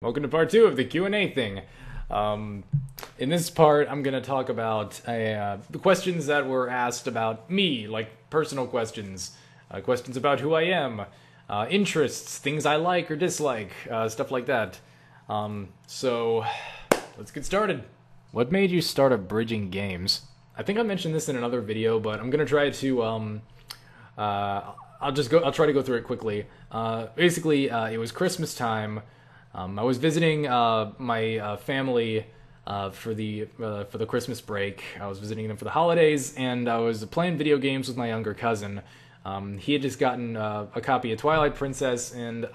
Welcome to part 2 of the Q&A thing. In this part, I'm going to talk about the questions that were asked about me, like personal questions, questions about who I am, interests, things I like or dislike, stuff like that. So, let's get started. What made you start abridging games? I think I mentioned this in another video, but I'm going to try to, I'll try to go through it quickly. Basically, it was Christmas time. I was visiting my family for the Christmas break. I was visiting them for the holidays, and I was playing video games with my younger cousin. He had just gotten a copy of Twilight Princess, and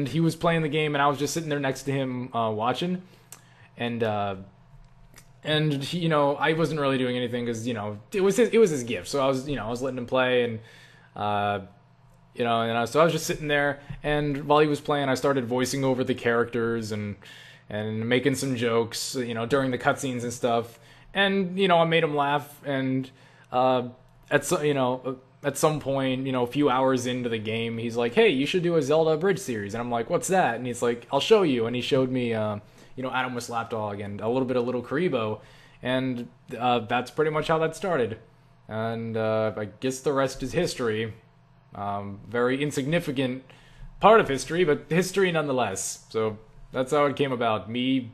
he was playing the game, and I was just sitting there next to him watching, and he, I wasn't really doing anything because it was his gift, so I was letting him play, and so I was just sitting there, and while he was playing, I started voicing over the characters and making some jokes, during the cutscenes and stuff, and I made him laugh, and at some point, a few hours into the game, he's like, "Hey, you should do a Zelda abridged series," and I'm like, "What's that?" And he's like, "I'll show you," and he showed me, Adam with Slapdog and a little bit of Little Karibo, and that's pretty much how that started, and I guess the rest is history. Very insignificant part of history, but history nonetheless. So that's how it came about. Me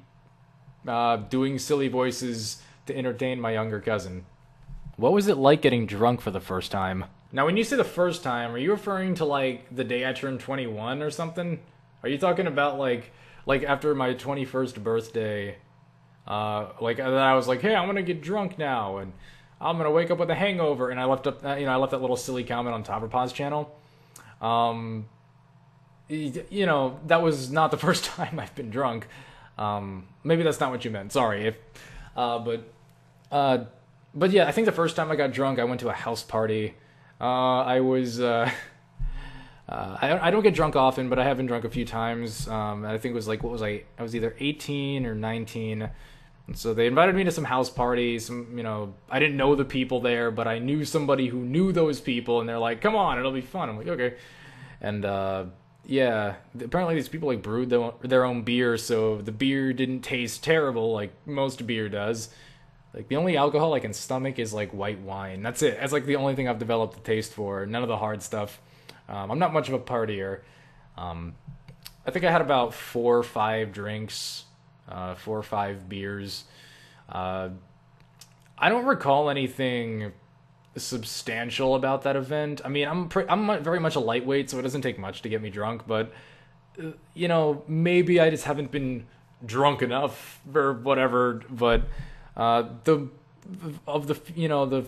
doing silly voices to entertain my younger cousin. What was it like getting drunk for the first time? Now, when you say the first time, are you referring to like the day I turned 21 or something? Are you talking about like after my 21st birthday? I was like, "Hey, I'm gonna get drunk now," and I'm gonna wake up with a hangover, and I left that little silly comment on Powerpuff channel. That was not the first time I've been drunk. Maybe that's not what you meant. Sorry. But yeah, I think the first time I got drunk, I went to a house party. I don't get drunk often, but I have been drunk a few times. I think it was like, I was either 18 or 19. And so they invited me to some house parties. I didn't know the people there, but I knew somebody who knew those people, and they're like, "Come on, it'll be fun." I'm like, "Okay." And yeah, apparently these people like brewed their own beer, so the beer didn't taste terrible like most beer does. Like the only alcohol I can stomach is like white wine. That's it. That's like the only thing I've developed a taste for. None of the hard stuff. I'm not much of a partier. I think I had about 4 or 5 drinks. 4 or 5 beers. I don't recall anything substantial about that event. I mean, I'm very much a lightweight, so it doesn't take much to get me drunk. But maybe I just haven't been drunk enough or whatever. But the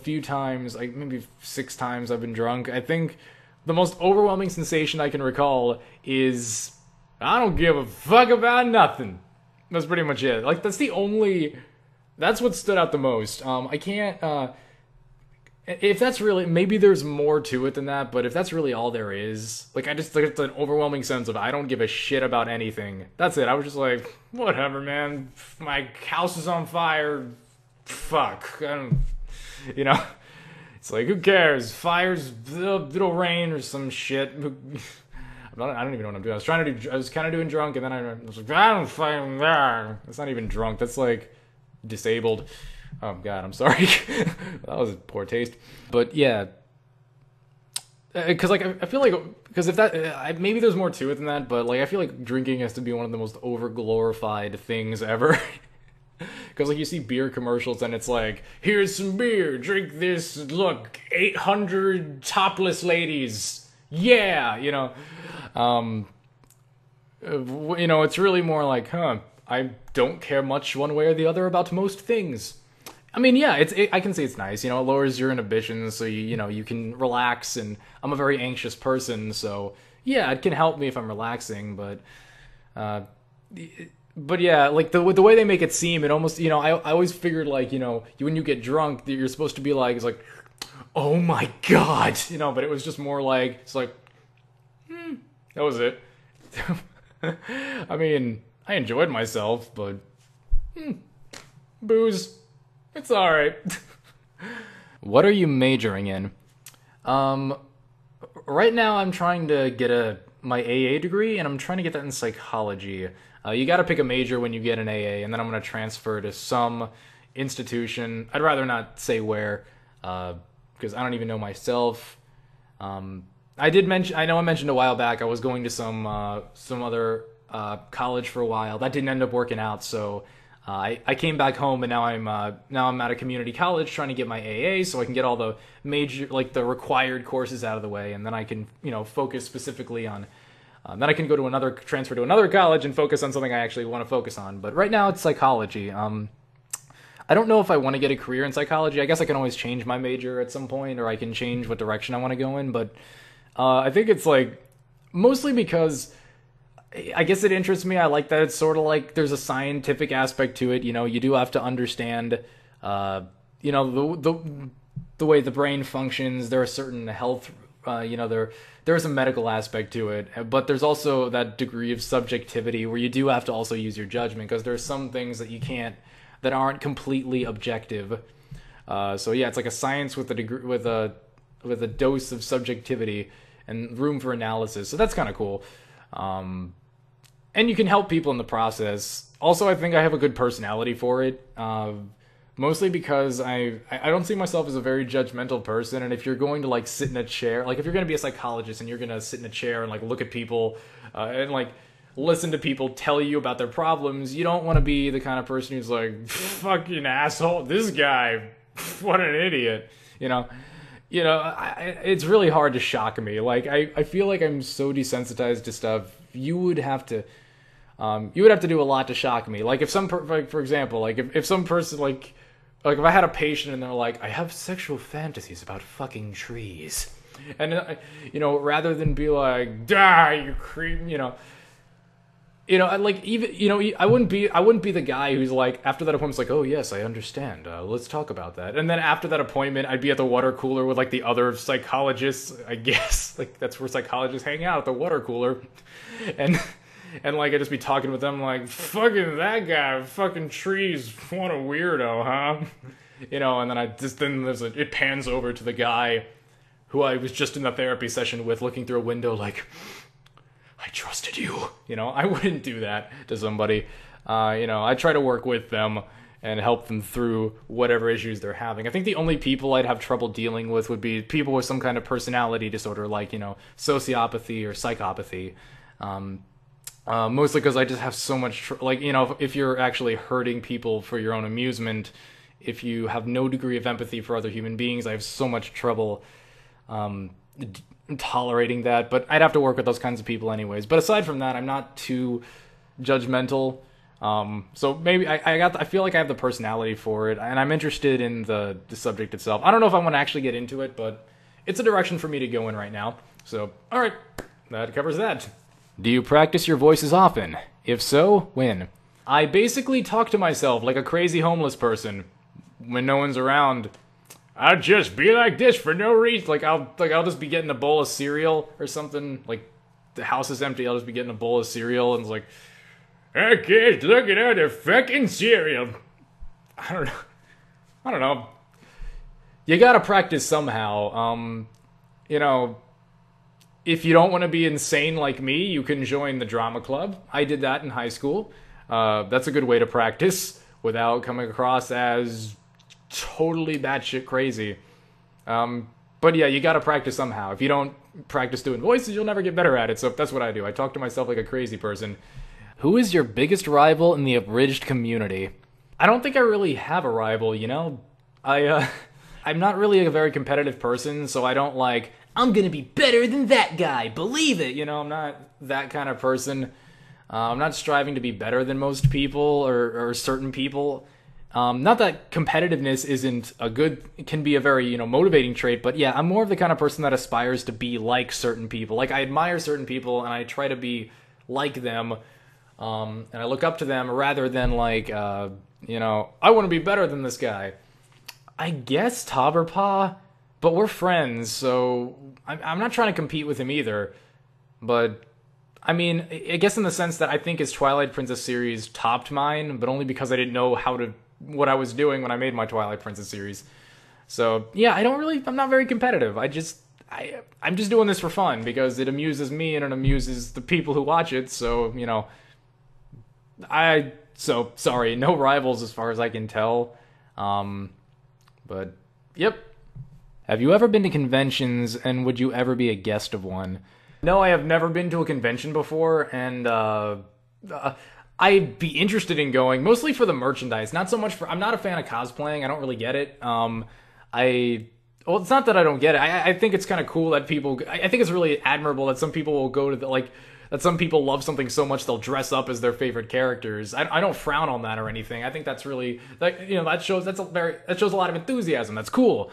few times, like maybe 6 times I've been drunk, I think the most overwhelming sensation I can recall is I don't give a fuck about nothing. That's pretty much it. Like, that's what stood out the most. I can't, if that's really, maybe there's more to it than that, but if that's really all there is, like, it's an overwhelming sense of I don't give a shit about anything. That's it. I was just like, whatever, man. My house is on fire. Fuck. It's like, who cares? Fires, it'll rain or some shit. I don't even know what I'm doing. I was kind of doing drunk, and then I was like, I don't fucking. That's not even drunk. That's like disabled. Oh God, I'm sorry. That was poor taste. But yeah, because like I feel like if that maybe there's more to it than that, but like I feel like drinking has to be one of the most overglorified things ever. Because like you see beer commercials and it's like, "Here's some beer, drink this. Look, 800 topless ladies. Yeah," it's really more like, I don't care much one way or the other about most things. I mean, yeah, I can say it's nice, it lowers your inhibitions, so you can relax, and I'm a very anxious person, so yeah, it can help me if I'm relaxing, but yeah, like the way they make it seem, it almost, I always figured like, when you get drunk, you're supposed to be like, it's like, "Oh my God," but it was just more like, it's like, that was it. I mean, I enjoyed myself, but booze, it's alright. What are you majoring in? Right now I'm trying to get a my AA degree, and I'm trying to get that in psychology. You got to pick a major when you get an AA, and then I'm going to transfer to some institution. I'd rather not say where, because I don't even know myself. I know I mentioned a while back I was going to some other college for a while. That didn't end up working out, so I came back home, and now I'm at a community college trying to get my AA, so I can get all the major, like the required courses out of the way, and then I can focus specifically on. Then I can go to transfer to another college and focus on something I actually want to focus on. But right now it's psychology. I don't know if I want to get a career in psychology. I guess I can always change my major at some point, or I can change what direction I want to go in. But I think it's like mostly because I guess it interests me. I like that it's sort of like there's a scientific aspect to it. You do have to understand, the way the brain functions. There are certain health, there's a medical aspect to it, but there's also that degree of subjectivity where you do have to also use your judgment, because there's some things that aren't completely objective. So yeah, it's like a science with a dose of subjectivity and room for analysis. So that's kind of cool. And you can help people in the process. Also, I think I have a good personality for it. Mostly because I don't see myself as a very judgmental person, and if you're going to like sit in a chair, like if you're going to be a psychologist and you're going to sit in a chair and like look at people and like listen to people tell you about their problems, you don't want to be the kind of person who's like, fucking asshole, this guy, what an idiot, it's really hard to shock me. Like I feel like I'm so desensitized to stuff. You would have to do a lot to shock me. Like if for example, like if some person like if I had a patient and they're like, I have sexual fantasies about fucking trees, and rather than be like, die, you creep, like even I wouldn't be the guy who's like after that appointment's like, oh yes, I understand. Let's talk about that. And then after that appointment, I'd be at the water cooler with like the other psychologists. I guess like that's where psychologists hang out, at the water cooler, and like I'd just be talking with them like, fucking that guy, fucking trees, what a weirdo, huh? And then it pans over to the guy who I was just in the therapy session with, looking through a window like, I trusted you. I wouldn't do that to somebody. I try to work with them and help them through whatever issues they're having. I think the only people I'd have trouble dealing with would be people with some kind of personality disorder, like, sociopathy or psychopathy. Mostly because I just have so much, if you're actually hurting people for your own amusement, if you have no degree of empathy for other human beings, I have so much trouble tolerating that. But I'd have to work with those kinds of people anyways. But aside from that, I'm not too judgmental. So maybe I feel like I have the personality for it, and I'm interested in the subject itself. I don't know if I want to actually get into it, but it's a direction for me to go in right now. So, all right, that covers that. Do you practice your voices often? If so, when? I basically talk to myself like a crazy homeless person when no one's around. I'll just be like this for no reason. I'll just be getting a bowl of cereal or something. Like the house is empty, I'll just be getting a bowl of cereal and it's like, hey kids, look at all the fucking cereal. I don't know. You gotta practice somehow. If you don't want to be insane like me, you can join the drama club. I did that in high school. That's a good way to practice without coming across as totally batshit crazy. But yeah, you gotta practice somehow. If you don't practice doing voices, you'll never get better at it. So that's what I do. I talk to myself like a crazy person. Who is your biggest rival in the abridged community? I don't think I really have a rival, I'm not really a very competitive person, so I don't like, I'm gonna be better than that guy, believe it! I'm not that kind of person. I'm not striving to be better than most people or certain people. Not that competitiveness can be a very, motivating trait, but yeah, I'm more of the kind of person that aspires to be like certain people. Like, I admire certain people, and I try to be like them, and I look up to them rather than like, I want to be better than this guy. I guess Tobberpaw, but we're friends, so I'm not trying to compete with him either. But, I mean, I guess in the sense that I think his Twilight Princess series topped mine, but only because I didn't know what I was doing when I made my Twilight Princess series. So, yeah, I'm not very competitive. I I'm just doing this for fun because it amuses me and it amuses the people who watch it. So, you know, so sorry, no rivals as far as I can tell. But yep. Have you ever been to conventions, and would you ever be a guest of one? No, I have never been to a convention before, and I'd be interested in going, mostly for the merchandise, not so much for... I'm not a fan of cosplaying, I don't really get it. Well, it's not that I don't get it, I think it's kind of cool that people... I think it's really admirable that some people will go to the, like... that some people love something so much they'll dress up as their favorite characters. I don't frown on that or anything. I think that's really... that shows a lot of enthusiasm. That's cool.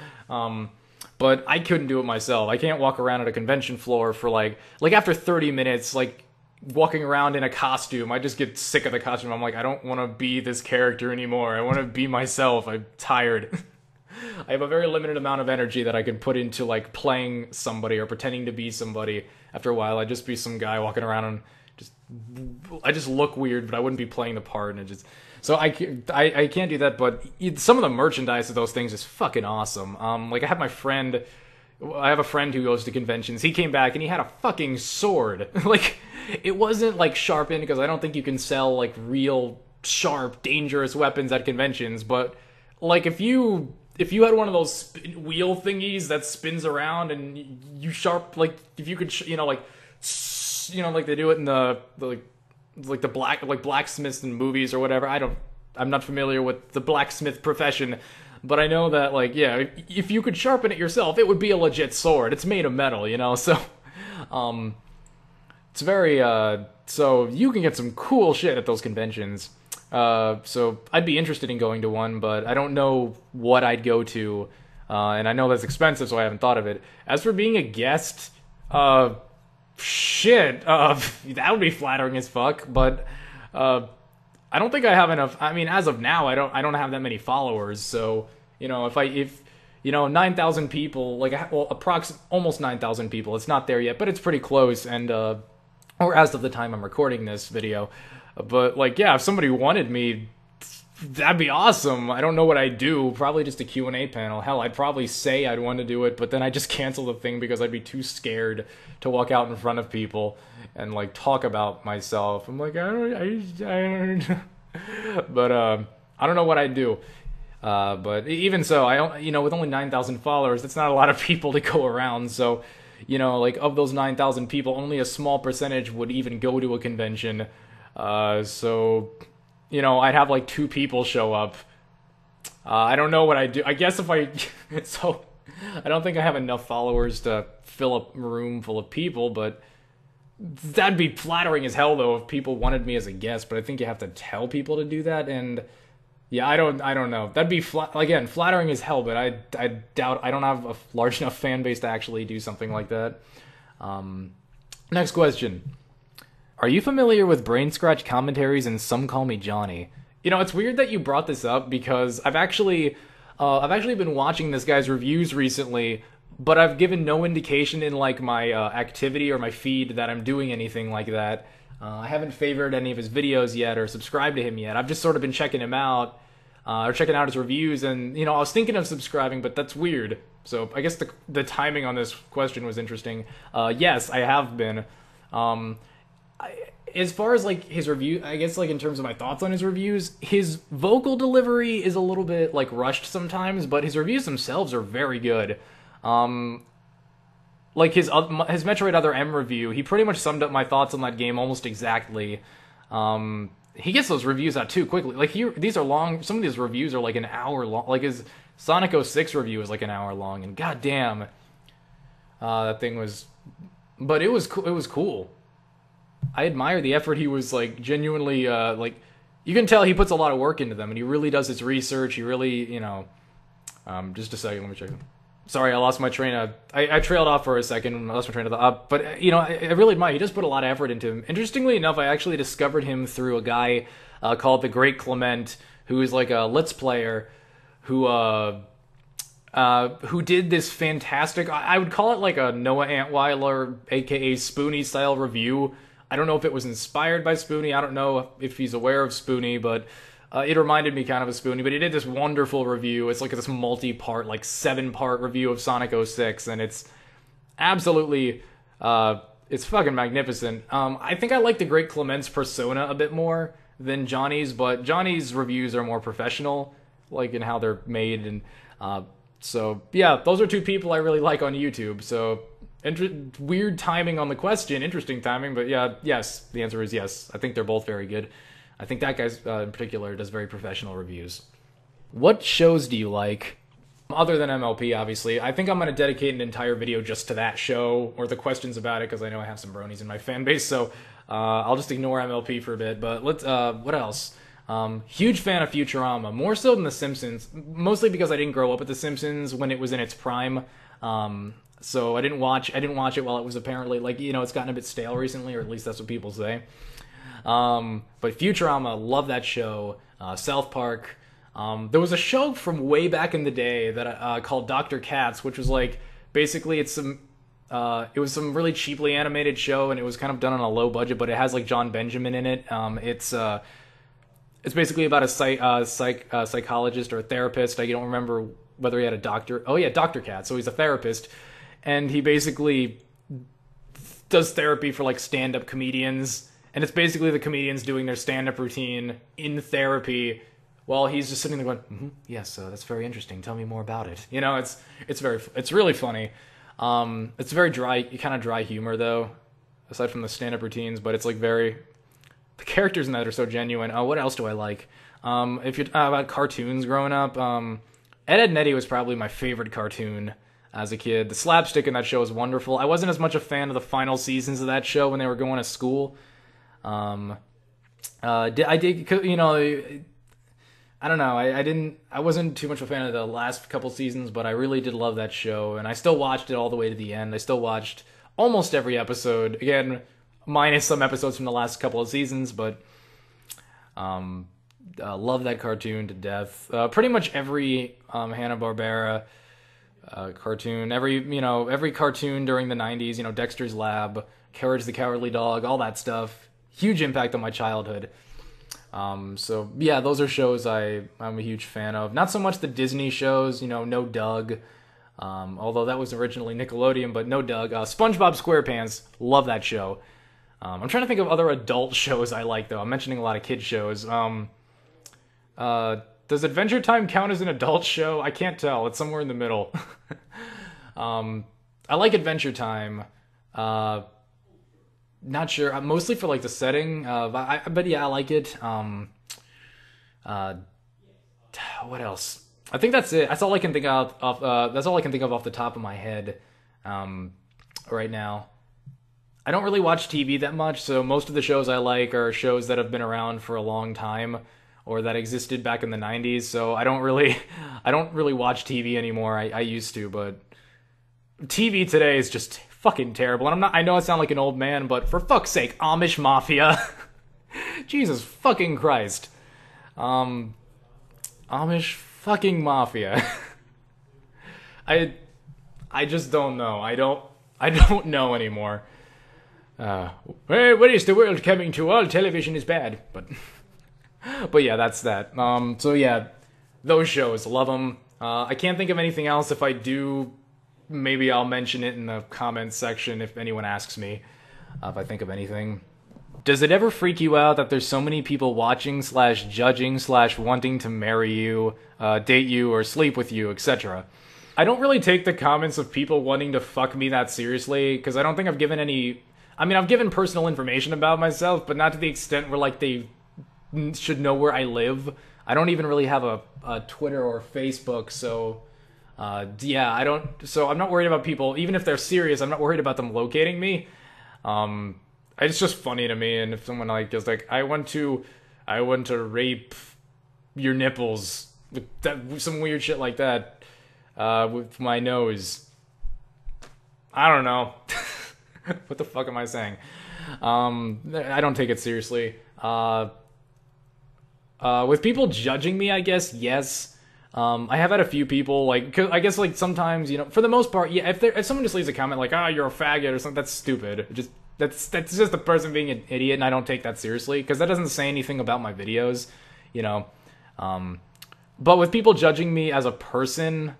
But I couldn't do it myself. I can't walk around at a convention floor for like after 30 minutes, like walking around in a costume. I just get sick of the costume. I'm like, I don't want to be this character anymore. I want to be myself. I'm tired. I have a very limited amount of energy that I can put into like playing somebody or pretending to be somebody. After a while, I'd just be some guy walking around and I just look weird, but I wouldn't be playing the part. And it just... So I can't do that, but some of the merchandise of those things is fucking awesome. Like I have a friend who goes to conventions. He came back and he had a fucking sword. Like, it wasn't like sharpened, because I don't think you can sell like real sharp, dangerous weapons at conventions. But like if you had one of those wheel thingies that spins around and you like if you could like they do it in the blacksmiths in movies or whatever. I'm not familiar with the blacksmith profession, but I know that, like, yeah, if you could sharpen it yourself, it would be a legit sword. It's made of metal, you know, so, it's very, so you can get some cool shit at those conventions. So I'd be interested in going to one, but I don't know what I'd go to, and I know that's expensive, so I haven't thought of it. As for being a guest, shit, that would be flattering as fuck, but I don't think I have enough. I mean, as of now, I don't have that many followers, so, you know, if 9,000 people, like, well, almost 9,000 people, it's not there yet, but it's pretty close, and or as of the time I'm recording this video, but, like, yeah, if somebody wanted me, that'd be awesome. I don't know what I'd do. Probably just a Q&A panel. Hell, I'd probably say I'd want to do it, but then I'd just cancel the thing because I'd be too scared to walk out in front of people and, like, talk about myself. I'm like, I don't but, I don't know what I'd do. But even so, with only 9,000 followers, that's not a lot of people to go around. So, like, of those 9,000 people, only a small percentage would even go to a convention. So... I'd have like 2 people show up. I don't know what I'd do. I guess if I... So, I don't think I have enough followers to fill a room full of people, but that'd be flattering as hell, though, if people wanted me as a guest, but I think you have to tell people to do that, and... Yeah, I don't know. That'd be, again, flattering as hell, but I doubt... I don't have a large enough fan base to actually do something like that. Next question. Are you familiar with Brain Scratch Commentaries and Some Call Me Johnny? It's weird that you brought this up because I've actually been watching this guy's reviews recently, but I've given no indication in like my activity or my feed that I'm doing anything like that. I haven't favored any of his videos yet or subscribed to him yet. I've just sort of been checking him out or checking out his reviews, and I was thinking of subscribing, but that's weird. So I guess the timing on this question was interesting. Yes, I have been. As far as like his review, I guess like in terms of my thoughts on his reviews, his vocal delivery is a little bit like rushed sometimes, but his reviews themselves are very good. Like his Metroid Other M review, he pretty much summed up my thoughts on that game almost exactly. He gets those reviews out too quickly. Like these are long. Some of these reviews are like an hour long. Like his Sonic 06 review is like an hour long, and goddamn, that thing was. But it was cool. I admire the effort he was, like, genuinely, like, you can tell he puts a lot of work into them, and he really does his research, he really, just a second, let me check. Sorry, I lost my train of, I trailed off for a second, and I lost my train of thought, but, I really admire, he does put a lot of effort into him. Interestingly enough, I actually discovered him through a guy called The Great Clement, who is, like, a Let's Player, who did this fantastic, I would call it, like, a Noah Antweiler, aka Spoonie-style review. I don't know if it was inspired by Spoonie. I don't know if he's aware of Spoonie, but it reminded me kind of Spoonie. But he did this wonderful review. It's like this multi-part, like 7-part review of Sonic 06, and it's absolutely, it's fucking magnificent. I think I like the Great Clement's persona a bit more than Johnny's, but Johnny's reviews are more professional, like in how they're made, and so yeah, those are two people I really like on YouTube. So weird timing on the question, interesting timing, but yeah, yes, the answer is yes. I think they're both very good. I think that guy in particular does very professional reviews. What shows do you like? Other than MLP, obviously. I think I'm going to dedicate an entire video just to that show, or the questions about it, because I know I have some bronies in my fan base, so I'll just ignore MLP for a bit. But let's, what else? Huge fan of Futurama, more so than The Simpsons, mostly because I didn't grow up with The Simpsons when it was in its prime. So I didn't watch it while it was apparently, like, you know, it's gotten a bit stale recently, or at least that's what people say. But Futurama, love that show. South Park. There was a show from way back in the day that called Dr. Katz, which was like, basically it was some really cheaply animated show, and it was kind of done on a low budget, but it has like John Benjamin in it. It's basically about a psychologist or a therapist. I don't remember whether he had a doctor. Oh yeah, Dr. Katz. So he's a therapist, and he basically does therapy for like stand-up comedians, and it's basically the comedians doing their stand-up routine in therapy while he's just sitting there going, yes, that's very interesting. Tell me more about it. You know, it's really funny. It's very dry, kind of dry humor though, aside from the stand-up routines, but it's like the characters in that are so genuine. What else do I like? If you're about cartoons growing up, Ed, Edd n Eddy was probably my favorite cartoon as a kid. The slapstick in that show was wonderful. I wasn't as much a fan of the final seasons of that show when they were going to school. I did, you know, I don't know. I wasn't too much of a fan of the last couple seasons, but I really did love that show, and I still watched it all the way to the end. I still watched almost every episode. Again, minus some episodes from the last couple of seasons, but love that cartoon to death. Pretty much every Hanna-Barbera cartoon, every cartoon during the 90s, you know, Dexter's Lab, Courage the Cowardly Dog, all that stuff. Huge impact on my childhood. So yeah, those are shows I'm a huge fan of. Not so much the Disney shows, you know, No Doug, although that was originally Nickelodeon, but No Doug. SpongeBob SquarePants, love that show. I'm trying to think of other adult shows I like, though. I'm mentioning a lot of kid shows. Does Adventure Time count as an adult show? I can't tell. It's somewhere in the middle. I like Adventure Time. Not sure. Mostly for like the setting. But yeah, I like it. What else? I think that's it. That's all I can think of. That's all I can think of off the top of my head. Right now. I don't really watch TV that much, so most of the shows I like are shows that have been around for a long time, or that existed back in the 90s. So I don't really watch TV anymore. I used to, but TV today is just fucking terrible. And I know I sound like an old man, but for fuck's sake, Amish Mafia. Jesus fucking Christ. Amish fucking Mafia. I just don't know. I don't know anymore. Hey, what is the world coming to? All television is bad. But yeah, that's that. So yeah, those shows, love them. I can't think of anything else. If I do, maybe I'll mention it in the comments section if anyone asks me if I think of anything. Does it ever freak you out that there's so many people watching / judging / wanting to marry you, date you, or sleep with you, etc.? I don't really take the comments of people wanting to fuck me that seriously, because I don't think I've given any... I mean, I've given personal information about myself, but not to the extent where, like, they should know where I live. I don't even really have a Twitter or Facebook, so... yeah, I don't... So I'm not worried about people... Even if they're serious, I'm not worried about them locating me. It's just funny to me, and if someone, like, is like, I want to rape your nipples, some weird shit like that, with my nose. I don't know. What the fuck am I saying? I don't take it seriously. With people judging me, I guess, yes. I have had a few people, like, 'cause I guess, like, sometimes, you know, for the most part, yeah, if someone just leaves a comment like, you're a faggot or something, that's stupid. That's just the person being an idiot, and I don't take that seriously, because that doesn't say anything about my videos, you know. But with people judging me as a person,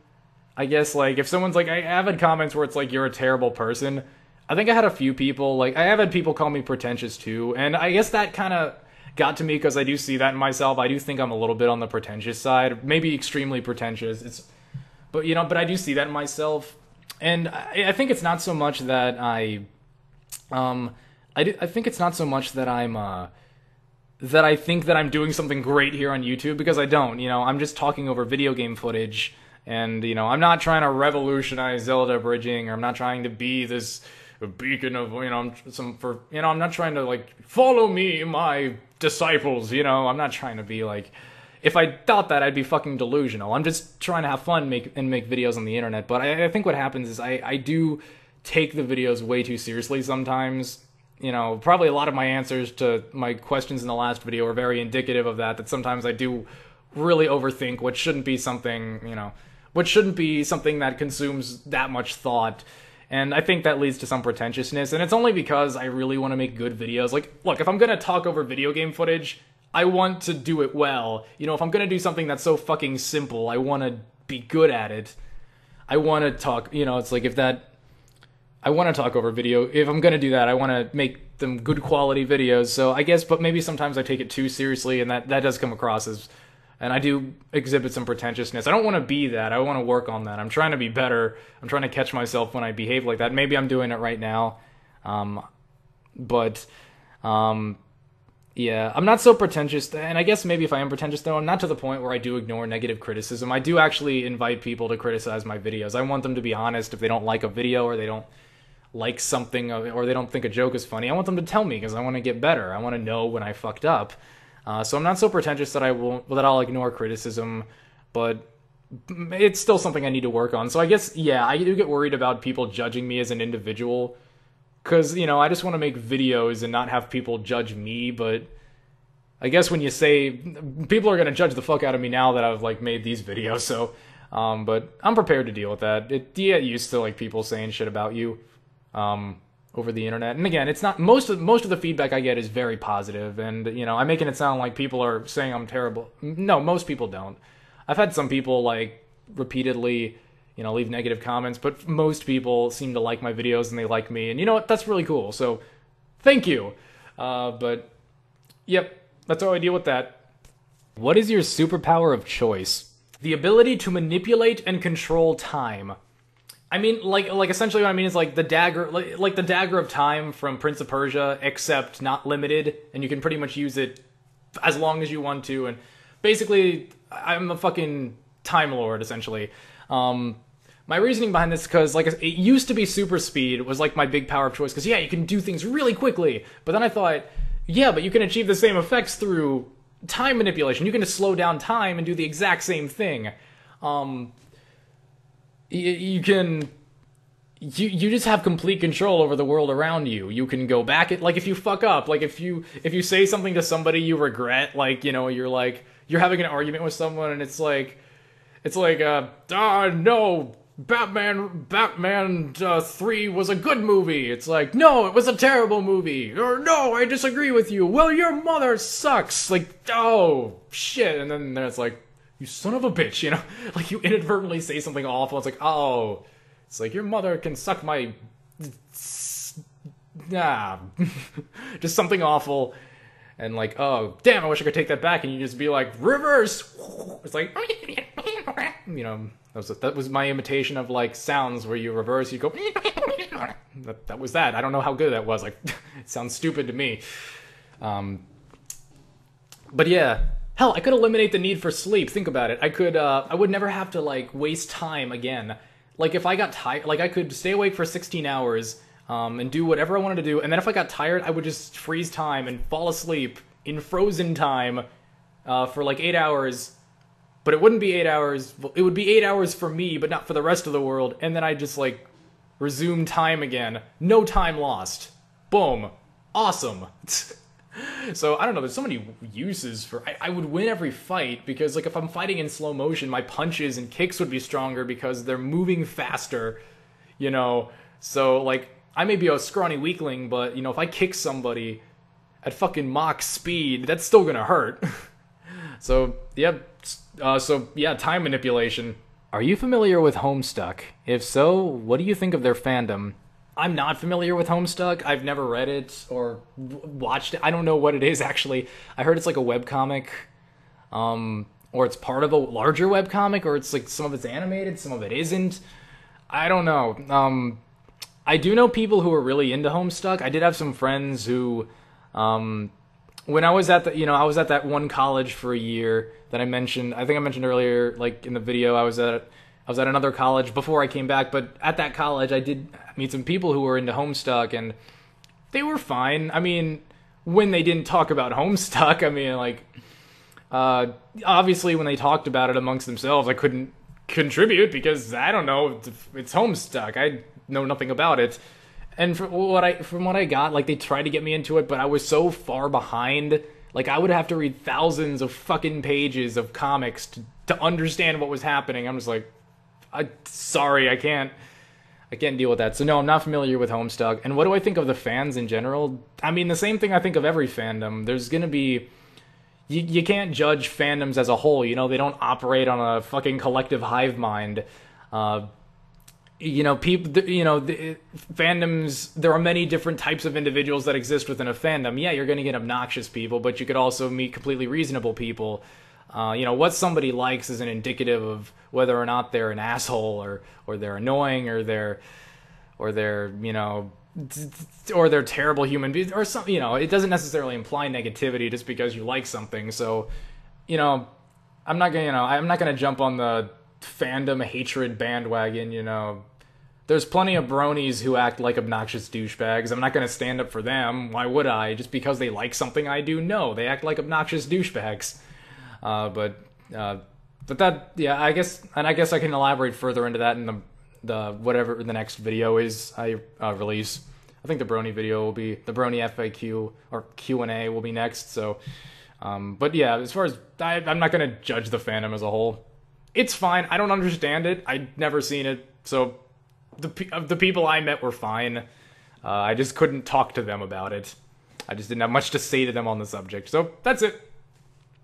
I guess, like, if someone's like, I've had comments where it's like, you're a terrible person. I think I had a few people, like, I have had people call me pretentious too, and I guess that kind of got to me because I do see that in myself. I do think I'm a little bit on the pretentious side, maybe extremely pretentious. But I do see that in myself, and I think it's not so much that I think it's not so much that that I think that I'm doing something great here on YouTube, because I don't. I'm just talking over video game footage, and I'm not trying to revolutionize Zelda abridging, or I'm not trying to be this beacon of I'm not trying to like follow me, my disciples. I'm not trying to be like. If I thought that, I'd be fucking delusional. I'm just trying to have fun and make videos on the internet. But I think what happens is I do take the videos way too seriously sometimes. Probably a lot of my answers to my questions in the last video are very indicative of that sometimes I do really overthink what shouldn't be something, that consumes that much thought. And I think that leads to some pretentiousness. And it's only because I really want to make good videos. Like, look, if I'm going to talk over video game footage, I want to do it well. If I'm going to do something that's so fucking simple, I want to be good at it. I want to talk, it's like I want to talk over video. If I'm going to do that, I want to make them good quality videos. So I guess, but maybe sometimes I take it too seriously, and that does come across as, and I do exhibit some pretentiousness. I don't want to be that. I want to work on that. I'm trying to be better. I'm trying to catch myself when I behave like that. Maybe I'm doing it right now. Yeah, I'm not so pretentious, and I guess maybe if I am pretentious, though, I'm not to the point where I do ignore negative criticism. I do actually invite people to criticize my videos. I want them to be honest if they don't like a video, or they don't like something, or they don't think a joke is funny. I want them to tell me, because I want to get better. I want to know when I fucked up. So I'm not so pretentious that I'll ignore criticism, but it's still something I need to work on. So I guess, yeah, I do get worried about people judging me as an individual, because, I just want to make videos and not have people judge me. But I guess when you say, people are going to judge the fuck out of me now that I've, like, made these videos, so, but I'm prepared to deal with that. You get used to, like, people saying shit about you, over the internet. And again, it's not, most of the feedback I get is very positive, and, I'm making it sound like people are saying I'm terrible. No, most people don't. I've had some people, like, repeatedly, leave negative comments, but most people seem to like my videos, and they like me, and you know what, that's really cool, so thank you. But yep, that's how I deal with that. What is your superpower of choice? The ability to manipulate and control time. I mean, like essentially what I mean is like the dagger, like the dagger of time from Prince of Persia, except not limited, and you can pretty much use it as long as you want to, and basically, I'm a fucking time lord, essentially. My reasoning behind this, because like it used to be super speed was like my big power of choice, because yeah, you can do things really quickly, but then I thought, yeah, but you can achieve the same effects through time manipulation. You can just slow down time and do the exact same thing. You just have complete control over the world around you. You can go back like if you fuck up, like if you say something to somebody you regret, like, you're having an argument with someone and it's like, no, Batman 3 was a good movie. It's like, no, it was a terrible movie. Or, no, I disagree with you. Well, your mother sucks. Like, oh, shit. And then it's like, you son of a bitch, Like, you inadvertently say something awful. It's like, oh, it's like, your mother can suck my... Nah. Just something awful. And like, oh, damn, I wish I could take that back. And you just be like, reverse. It's like... that was my imitation of like sounds where you reverse, you go. That was that. I don't know how good that was. Like, it sounds stupid to me. But yeah, hell, I could eliminate the need for sleep. Think about it. I would never have to like waste time again. Like if I got tired, like I could stay awake for 16 hours and do whatever I wanted to do. And then if I got tired, I would just freeze time and fall asleep in frozen time for like 8 hours. But it wouldn't be 8 hours. It would be 8 hours for me, but not for the rest of the world. And then I'd just, like, resume time again. No time lost. Boom. Awesome. So, I don't know. There's so many uses for... I would win every fight because, like, if I'm fighting in slow motion, my punches and kicks would be stronger because they're moving faster, So, like, I may be a scrawny weakling, but, if I kick somebody at fucking Mach speed, that's still gonna hurt. So, yeah, time manipulation. Are you familiar with Homestuck? If so, what do you think of their fandom? I'm not familiar with Homestuck. I've never read it or watched it. I don't know what it is, actually. I heard it's like a webcomic, or it's part of a larger webcomic, or it's like some of it's animated, some of it isn't. I don't know. I do know people who are really into Homestuck. I did have some friends who, when I was at I was at that one college for a year that I mentioned. I think I mentioned earlier, like in the video, I was at another college before I came back. But at that college, I did meet some people who were into Homestuck, and they were fine. I mean, when they didn't talk about Homestuck, I mean, like, obviously when they talked about it amongst themselves, I couldn't contribute because I don't know, it's Homestuck. I know nothing about it. And from what I got, like, they tried to get me into it, but I was so far behind. Like, I would have to read thousands of fucking pages of comics to understand what was happening. I'm just like, sorry, I can't deal with that. So no, I'm not familiar with Homestuck. And what do I think of the fans in general? I mean, the same thing I think of every fandom. There's gonna be, you can't judge fandoms as a whole. You know, they don't operate on a fucking collective hive mind. Fandoms, there are many different types of individuals that exist within a fandom. Yeah, you're going to get obnoxious people, but you could also meet completely reasonable people. What somebody likes isn't indicative of whether or not they're an asshole or they're annoying or they're terrible human beings or something. It doesn't necessarily imply negativity just because you like something. So, I'm not gonna jump on the fandom hatred bandwagon. There's plenty of bronies who act like obnoxious douchebags. I'm not gonna stand up for them. Why would I? Just because they like something I do? No, they act like obnoxious douchebags. But that, yeah, I guess I can elaborate further into that in the whatever the next video is I release. I think the brony video will be, the brony FAQ or Q&A will be next. So, but yeah, as far as, I'm not gonna judge the fandom as a whole. It's fine. I don't understand it. I'd never seen it. So the people I met were fine. I just couldn't talk to them about it. I just didn't have much to say to them on the subject. So that's it.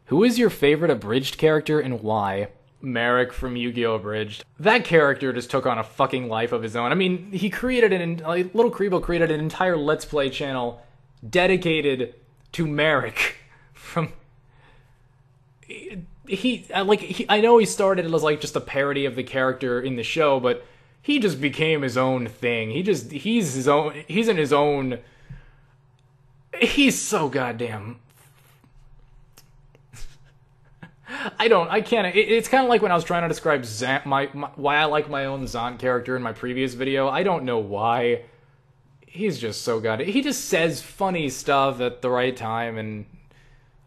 Who is your favorite abridged character and why? Merrick from Yu-Gi-Oh! Abridged. That character just took on a fucking life of his own. I mean, he created Little Kribo created an entire Let's Play channel dedicated to Merrick from... I know he started as like just a parody of the character in the show, but he just became his own thing. He's in his own... He's so goddamn... I can't. It's kind of like when I was trying to describe why I like my own Zant character in my previous video. I don't know why. He's just so good. He just says funny stuff at the right time, and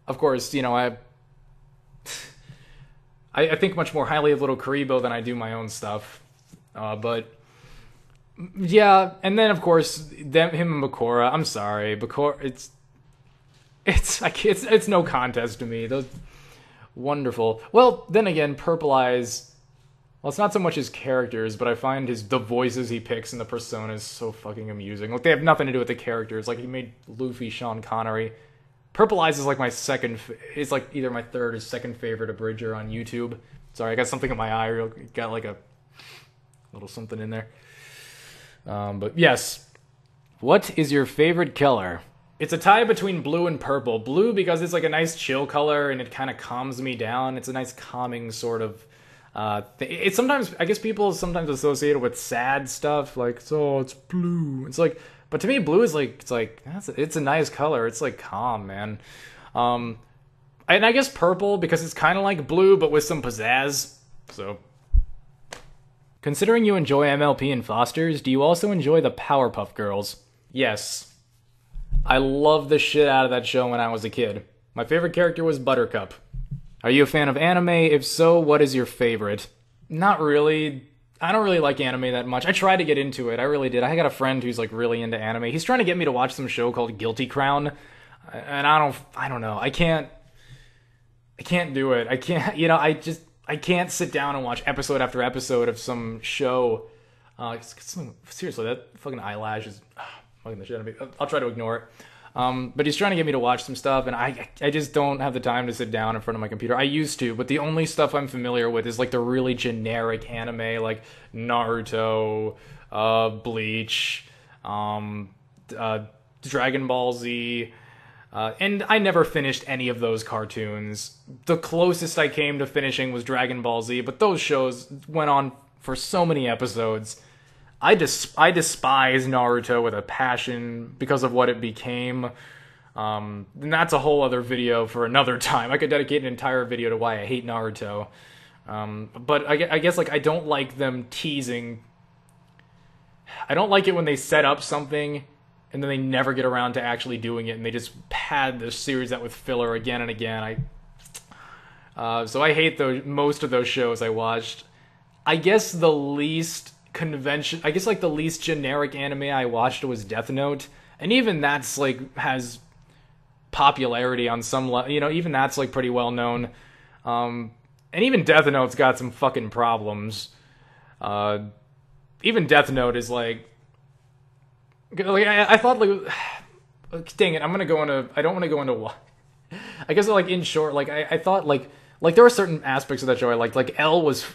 of course, I think much more highly of Little Kribo than I do my own stuff. But yeah, and then of course him and Bakura. I'm sorry, Bakura. It's no contest to me. Those. Wonderful. Well, then again, Purple Eyes, well, it's not so much his characters, but I find the voices he picks and the personas so fucking amusing. Like, they have nothing to do with the characters. Like, he made Luffy Sean Connery. Purple Eyes is like my it's like either my third or second favorite abridger on YouTube. Sorry, I got something in my eye. Got like a little something in there. But yes. What is your favorite color? It's a tie between blue and purple. Blue because it's like a nice chill color and it kind of calms me down. It's a nice calming sort of it's sometimes, I guess people sometimes associate it with sad stuff, like, so it's blue. It's like, but to me, blue is like, it's a nice color. It's like calm, man. And I guess purple because it's kind of like blue but with some pizzazz. So, considering you enjoy MLP and Fosters, do you also enjoy the Powerpuff Girls? Yes. I loved the shit out of that show when I was a kid. My favorite character was Buttercup. Are you a fan of anime? If so, what is your favorite? Not really. I don't really like anime that much. I tried to get into it. I really did. I got a friend who's like really into anime. He's trying to get me to watch some show called Guilty Crown. And I don't know. I can't do it. I can't, I can't sit down and watch episode after episode of some show. Seriously, that fucking eyelash is... fucking the shit out of me. I'll try to ignore it. But he's trying to get me to watch some stuff, and I just don't have the time to sit down in front of my computer. I used to, but the only stuff I'm familiar with is like the really generic anime, like Naruto, Bleach, Dragon Ball Z, and I never finished any of those cartoons. The closest I came to finishing was Dragon Ball Z, but those shows went on for so many episodes. I despise Naruto with a passion because of what it became. And that's a whole other video for another time. I could dedicate an entire video to why I hate Naruto. But I guess like I don't like them teasing. I don't like it when they set up something and then they never get around to actually doing it, and they just pad the series out with filler again and again. So I hate most of those shows I watched. I guess the least the least generic anime I watched was Death Note, and even that's like has popularity on some level. You know, even that's like pretty well known. And even Death Note's got some fucking problems. Even Death Note is like I thought like dang it, I don't want to go into what. I guess like in short, like I thought like there were certain aspects of that show I liked. Like L was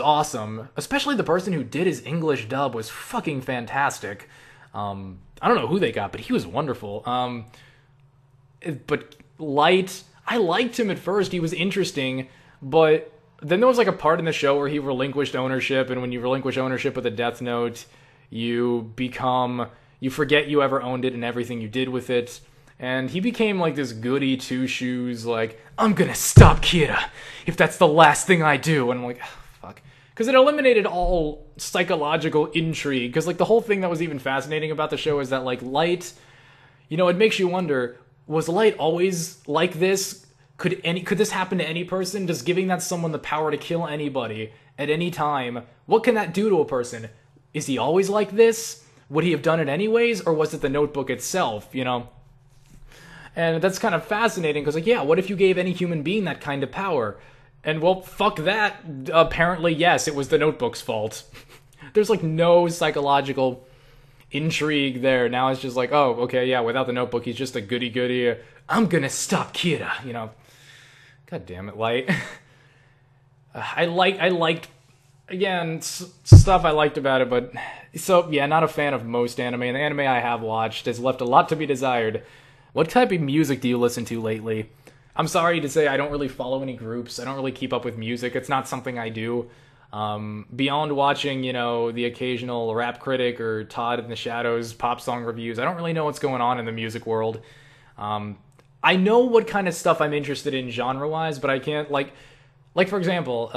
awesome, especially the person who did his English dub was fucking fantastic. I don't know who they got, but he was wonderful. But Light, I liked him at first. He was interesting, but then there was like a part in the show where he relinquished ownership, and when you relinquish ownership of the Death Note, you forget you ever owned it and everything you did with it. And he became like this goody two-shoes, like, I'm gonna stop Kira if that's the last thing I do. And I'm like, oh, fuck. Because it eliminated all psychological intrigue. Because like the whole thing that was even fascinating about the show is that like Light, you know, it makes you wonder, was Light always like this? Could this happen to any person? Does giving that someone the power to kill anybody at any time, what can that do to a person? Is he always like this? Would he have done it anyways? Or was it the notebook itself, you know? And that's kind of fascinating, because like, yeah, what if you gave any human being that kind of power? And well, fuck that. Apparently, yes, it was the notebook's fault. There's like no psychological intrigue there. Now it's just like, oh, okay, yeah, without the notebook, he's just a goody-goody. I'm gonna stop Kira, you know? God damn it, Light. I liked, again, stuff I liked about it, but so, yeah, not a fan of most anime, and the anime I have watched has left a lot to be desired. What type of music do you listen to lately? I'm sorry to say I don't really follow any groups. I don't really keep up with music. It's not something I do. Beyond watching, you know, the occasional Rap Critic or Todd in the Shadows pop song reviews, I don't really know what's going on in the music world. I know what kind of stuff I'm interested in genre-wise, but I can't, like for example,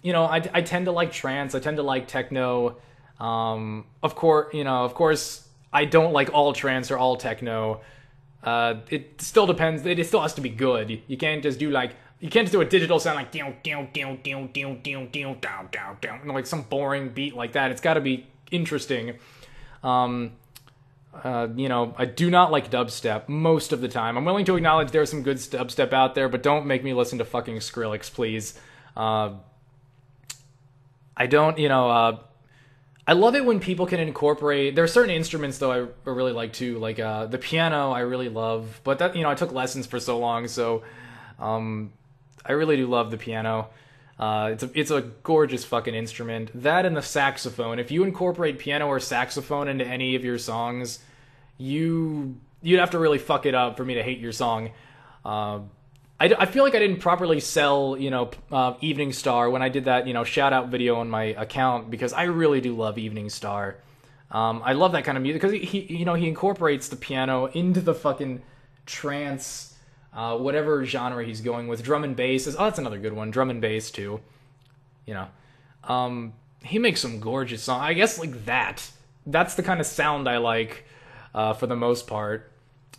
you know, I tend to like trance. I tend to like techno. Of course, I don't like all trance or all techno. It still depends. It still has to be good. You can't just do a digital sound like like some boring beat like that. It's got to be interesting. You know, I do not like dubstep most of the time. I'm willing to acknowledge there's some good dubstep out there, but don't make me listen to fucking Skrillex, please. I don't, you know, I love it when people can incorporate. There are certain instruments though I really like too, like the piano I really love. But that, you know, I took lessons for so long, so I really do love the piano. It's a gorgeous fucking instrument. That and the saxophone. If you incorporate piano or saxophone into any of your songs, you'd have to really fuck it up for me to hate your song. I feel like I didn't properly sell, you know, Evening Star when I did that, you know, shout out video on my account, because I really do love Evening Star. I love that kind of music because he incorporates the piano into the fucking trance, whatever genre he's going with. Drum and bass that's another good one. Drum and bass too, you know. He makes some gorgeous songs. I guess like that's the kind of sound I like, for the most part.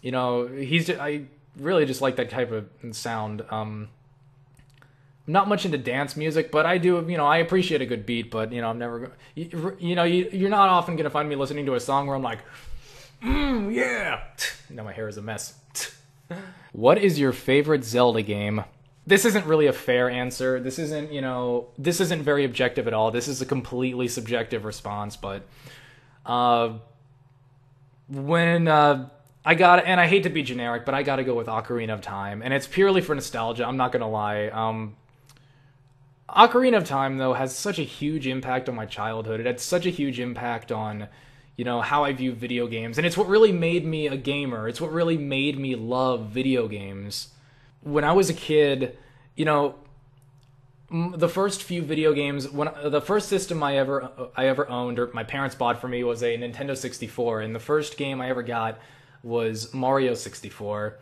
You know, I really just like that type of sound. Not much into dance music, but I do, you know, I appreciate a good beat, but, you know, I'm never, you know, you're not often going to find me listening to a song where I'm like, yeah. Now my hair is a mess. What is your favorite Zelda game? This isn't really a fair answer. This isn't, you know, this isn't very objective at all. This is a completely subjective response, but, when, and I hate to be generic, but I gotta go with Ocarina of Time, and it's purely for nostalgia. I'm not gonna lie. Ocarina of Time, though, has such a huge impact on my childhood. It had such a huge impact on, how I view video games. And it's what really made me a gamer. It's what really made me love video games. When I was a kid, the first few video games, the first system I ever owned, or my parents bought for me, was a Nintendo 64. And the first game I ever got was Mario 64.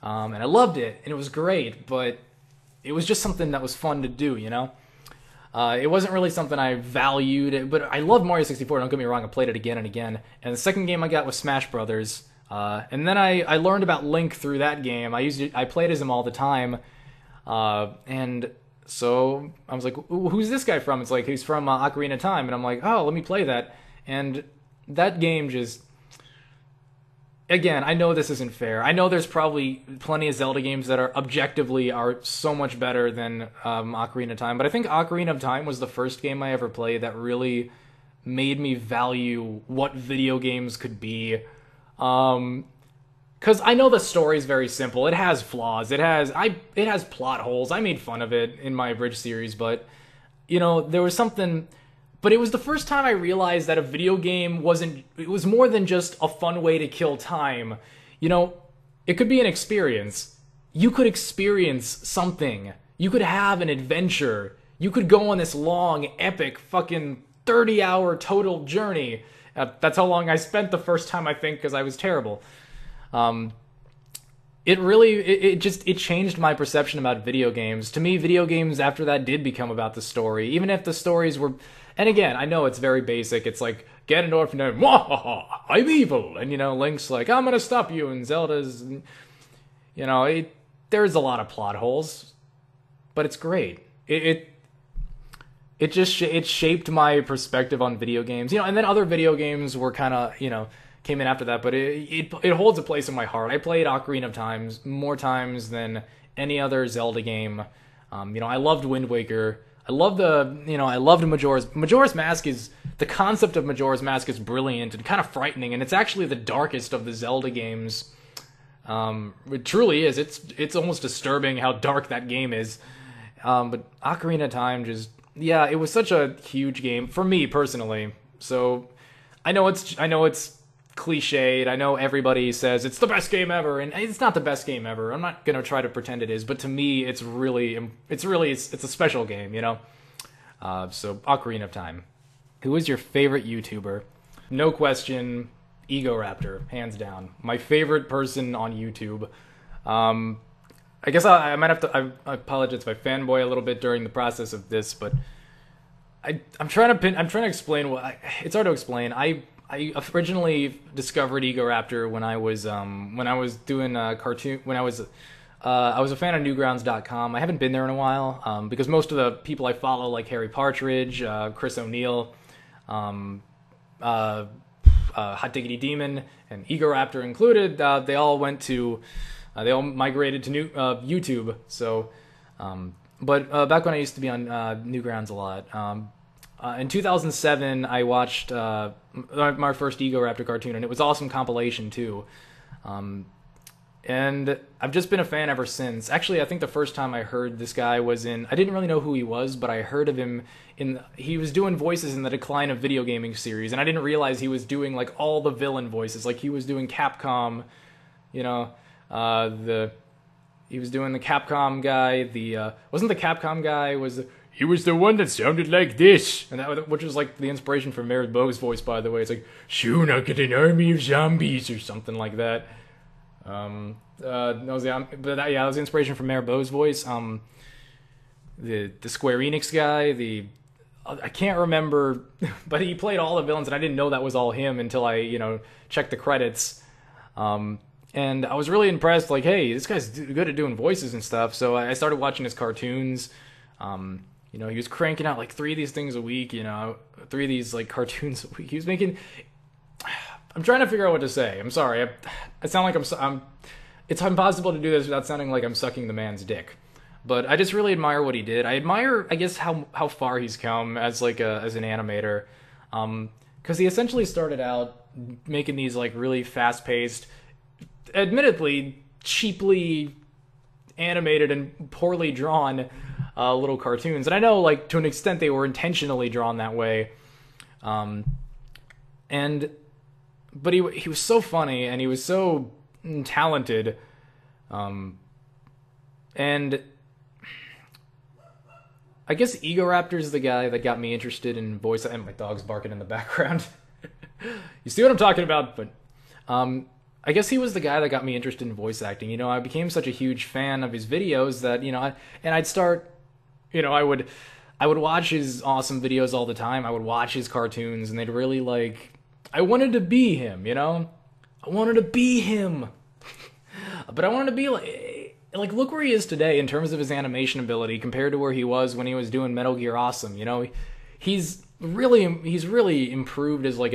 And I loved it, and it was great, but it was just something that was fun to do, It wasn't really something I valued, but I loved Mario 64, don't get me wrong, I played it again and again. And the second game I got was Smash Brothers. And then I learned about Link through that game. I played as him all the time. And so I was like, who's this guy from? It's like, he's from Ocarina of Time. And I'm like, oh, let me play that. And that game just... Again, I know this isn't fair. I know there's probably plenty of Zelda games that are objectively so much better than Ocarina of Time, but I think Ocarina of Time was the first game I ever played that really made me value what video games could be. Because I know the story's very simple. It has flaws. It has plot holes. I made fun of it in my Abridged series, but there was something. But it was the first time I realized that a video game it was more than just a fun way to kill time. It could be an experience. You could experience something. You could have an adventure. You could go on this long, epic, fucking 30-hour total journey. That's how long I spent the first time, I think, because I was terrible. It changed my perception about video games. To me, video games after that did become about the story, even if the stories were... And again, I know it's very basic. It's like, Ganondorf, and I'm evil. And, Link's like, I'm going to stop you. And Zelda's, there's a lot of plot holes. But it's great. It shaped my perspective on video games. And then other video games were kind of, came in after that. But it holds a place in my heart. I played Ocarina of Time more times than any other Zelda game. I loved Wind Waker. I loved Majora's Mask the concept of Majora's Mask is brilliant and kind of frightening, and it's actually the darkest of the Zelda games. It truly is. It's almost disturbing how dark that game is. But Ocarina of Time it was such a huge game for me personally. So I know it's cliched. I know everybody says it's the best game ever, and it's not the best game ever. I'm not gonna try to pretend it is, but to me, it's a special game, So Ocarina of Time. Who is your favorite YouTuber? No question, Egoraptor, hands down. My favorite person on YouTube. I guess I might have to. I apologize if I fanboy a little bit during the process of this, but I'm trying to explain it's hard to explain. I originally discovered Egoraptor when I was doing a cartoon. I was a fan of Newgrounds.com. I haven't been there in a while because most of the people I follow, like Harry Partridge, Chris O'Neill, Hot Diggity Demon, and Egoraptor included, they all migrated to YouTube. So, but back when I used to be on Newgrounds a lot. In 2007, I watched my first Egoraptor cartoon, and it was awesome compilation too. And I've just been a fan ever since. Actually, I think the first time I heard this guy was I didn't really know who he was, but I heard of him he was doing voices in the Decline of Video Gaming series, and I didn't realize he was doing like all the villain voices. Like he was doing Capcom, he was doing the Capcom guy. Wasn't the Capcom guy he was the one that sounded like this, and which was like the inspiration for Maribo's voice, by the way. It's like, soon I'll get an army of zombies or something like that. That was the inspiration for Maribo's voice. The Square Enix guy, I can't remember, but he played all the villains, and I didn't know that was all him until I checked the credits. And I was really impressed. Like, hey, this guy's good at doing voices and stuff. So I started watching his cartoons. He was cranking out like 3 of these things a week, 3 of these like cartoons a week. He was making... I'm trying to figure out what to say. I'm sorry. I sound like it's impossible to do this without sounding like I'm sucking the man's dick. But I just really admire what he did. I admire, I guess, how far he's come as an animator. Because he essentially started out making these like really fast-paced, admittedly cheaply animated and poorly drawn little cartoons. And I know, like, to an extent they were intentionally drawn that way. But he was so funny, and he was so talented. And I guess Egoraptor's the guy that got me interested in voice. And my dog's barking in the background. You see what I'm talking about? But I guess he was the guy that got me interested in voice acting. You know, I became such a huge fan of his videos that, you know, I'd start, you know, I would watch his awesome videos all the time. I would watch his cartoons, and they'd really, like, I wanted to be him, you know? I wanted to be him. But I wanted to be like, look where he is today in terms of his animation ability compared to where he was when he was doing Metal Gear Awesome, you know? He's really improved as, like,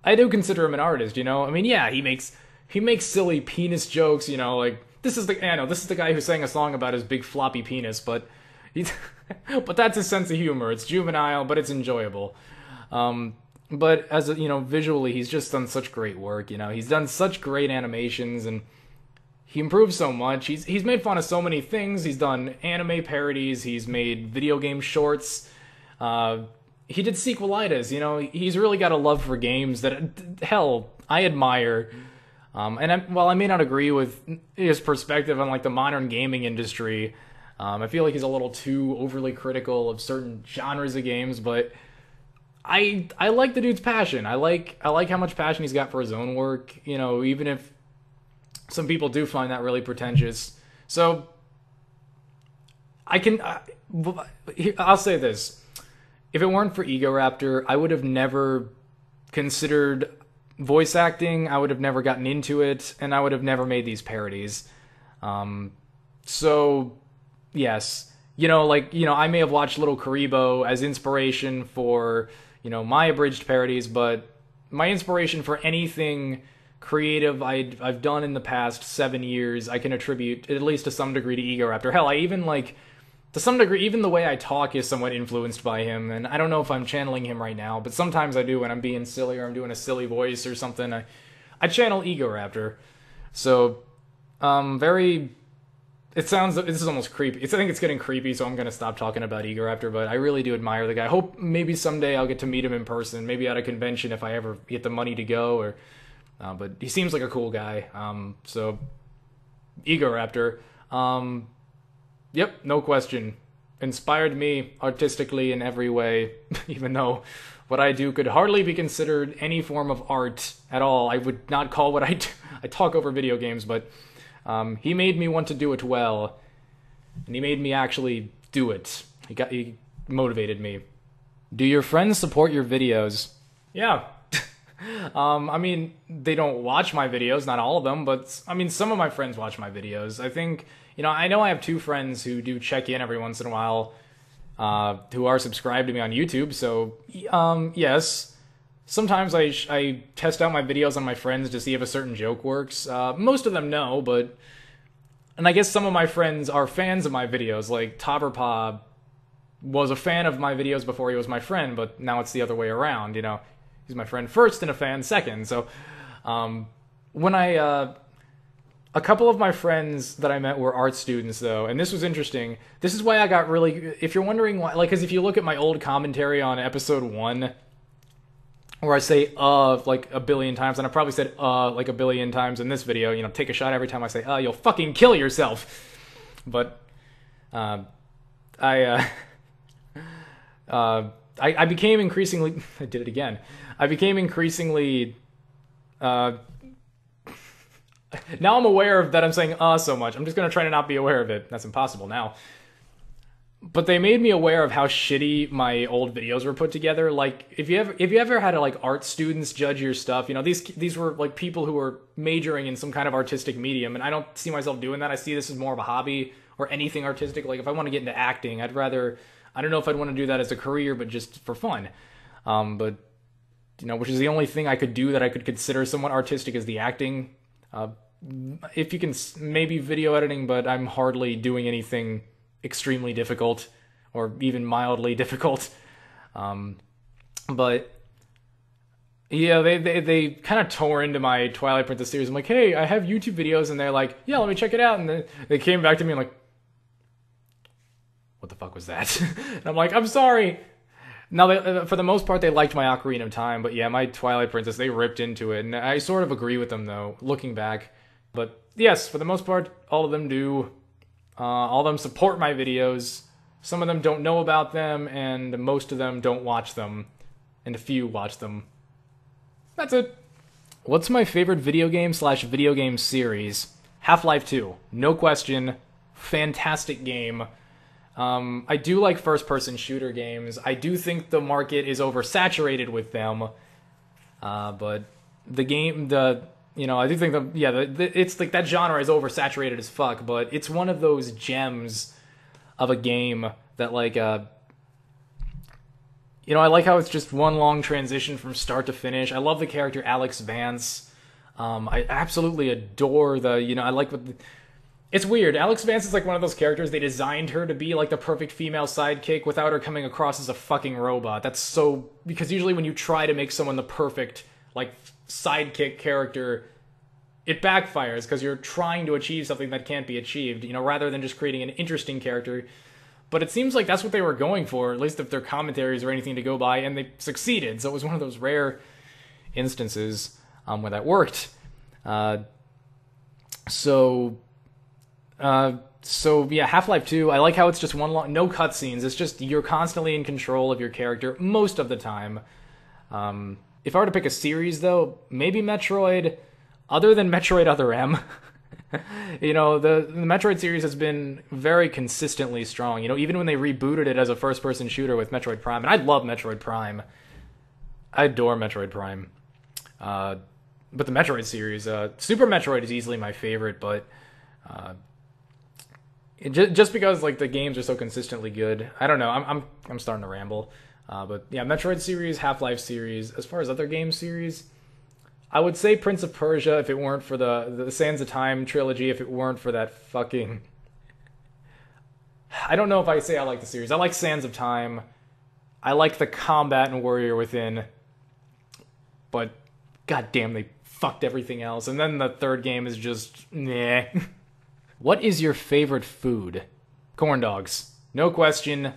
I do consider him an artist, you know? I mean, yeah, he makes silly penis jokes, you know, like, this is the guy who sang a song about his big floppy penis, but but that's his sense of humor. It's juvenile, but it's enjoyable. But as you know, visually, he's just done such great work. You know, he's done such great animations, and he improves so much. He's made fun of so many things. He's done anime parodies. He's made video game shorts. He did sequelitis. You know, he's really got a love for games that, hell, I admire. While I may not agree with his perspective on, like, the modern gaming industry, I feel like he's a little too overly critical of certain genres of games, but I like the dude's passion. I like how much passion he's got for his own work, you know, even if some people do find that really pretentious. So I'll say this. If it weren't for Egoraptor, I would have never considered voice acting. I would have never gotten into it, and I would have never made these parodies. So yes, you know, like, you know, I may have watched Little Karibo as inspiration for, you know, my abridged parodies, but my inspiration for anything creative I've done in the past 7 years, I can attribute at least to some degree to Egoraptor. Hell, I even, like, to some degree, even the way I talk is somewhat influenced by him, and I don't know if I'm channeling him right now, but sometimes I do when I'm being silly or I'm doing a silly voice or something. I channel Egoraptor. So, this is almost creepy. I think it's getting creepy, so I'm going to stop talking about Egoraptor, but I really do admire the guy. I hope maybe someday I'll get to meet him in person, maybe at a convention if I ever get the money to go, but he seems like a cool guy. So, Egoraptor. Yep, no question. Inspired me artistically in every way, even though what I do could hardly be considered any form of art at all. I would not call what I do. I talk over video games, but he made me want to do it well, and he made me actually do it. He motivated me. Do your friends support your videos? Yeah. I mean, they don't watch my videos, not all of them, but I mean, some of my friends watch my videos. I think, you know I have 2 friends who do check in every once in a while, who are subscribed to me on YouTube, so, yes. Sometimes I test out my videos on my friends to see if a certain joke works. Most of them know, and I guess some of my friends are fans of my videos, like Topperpaw was a fan of my videos before he was my friend, but now it's the other way around, you know. He's my friend first and a fan second, so, when a couple of my friends that I met were art students, though, and this was interesting. This is why I got really, if you're wondering why, like, because if you look at my old commentary on episode 1, where I say, like a billion times, and I probably said, like a billion times in this video, you know, take a shot every time I say, you'll fucking kill yourself. But, I became increasingly, I did it again. I became increasingly, now I'm aware of that I'm saying, so much. I'm just going to try to not be aware of it. That's impossible now. But they made me aware of how shitty my old videos were put together. Like, if you ever had like art students judge your stuff, you know, these were like people who were majoring in some kind of artistic medium, and I don't see myself doing that. I see this as more of a hobby or anything artistic. Like, if I want to get into acting, I don't know if I'd want to do that as a career, but just for fun. But, you know, which is the only thing I could do that I could consider somewhat artistic is the acting. If you can, maybe video editing, but I'm hardly doing anything extremely difficult or even mildly difficult. But Yeah, they kind of tore into my Twilight Princess series. I'm like, hey, I have YouTube videos, and they're like, yeah, let me check it out. And then they came back to me and like, what the fuck was that? And I'm like, I'm sorry. Now, for the most part, they liked my Ocarina of Time, but yeah, my Twilight Princess, they ripped into it, and I sort of agree with them, though, looking back. But yes, for the most part, all of them do. All of them support my videos. Some of them don't know about them, and most of them don't watch them, and a few watch them. That's it. What's my favorite video game / video game series? Half-Life 2. No question. Fantastic game. I do like first-person shooter games. I do think the market is oversaturated with them. But the game, I do think it's like that genre is oversaturated as fuck, but it's one of those gems of a game that like, I like how it's just one long transition from start to finish. I love the character Alex Vance. I absolutely adore I like what it's weird. Alex Vance is like one of those characters, they designed her to be like the perfect female sidekick without her coming across as a fucking robot. That's so, because usually when you try to make someone the perfect like sidekick character, it backfires because you're trying to achieve something that can't be achieved, rather than just creating an interesting character. But it seems like that's what they were going for, at least if their commentaries or anything to go by, and they succeeded. So it was one of those rare instances where that worked. So yeah, Half-Life 2, I like how it's just one long, no cutscenes. It's just you're constantly in control of your character most of the time. If I were to pick a series, though, maybe Metroid, other than Metroid Other M. The Metroid series has been very consistently strong. Even when they rebooted it as a first-person shooter with Metroid Prime, and I love Metroid Prime. I adore Metroid Prime. But the Metroid series, Super Metroid is easily my favorite, but just because like the games are so consistently good. I don't know. I'm starting to ramble. But yeah, Metroid series, Half-Life series. As far as other game series, I would say Prince of Persia if it weren't for the Sands of Time trilogy, if it weren't for that fucking... I don't know if I say I like the series. I like Sands of Time. I like the combat in Warrior Within. But goddamn, they fucked everything else. And then the third game is just... meh. What is your favorite food? Corn dogs. No question.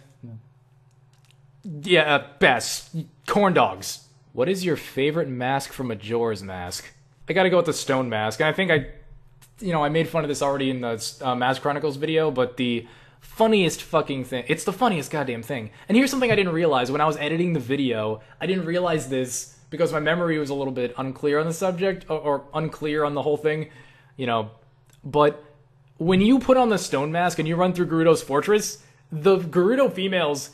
Yeah, best. Corn dogs. What is your favorite mask from Majora's Mask? I gotta go with the stone mask. And I think I made fun of this already in the Mask Chronicles video, but the funniest fucking thing, it's the funniest goddamn thing. And here's something I didn't realize when I was editing the video. I didn't realize this because my memory was a little bit unclear on the subject, or unclear on the whole thing, But when you put on the stone mask and you run through Gerudo's fortress, the Gerudo females,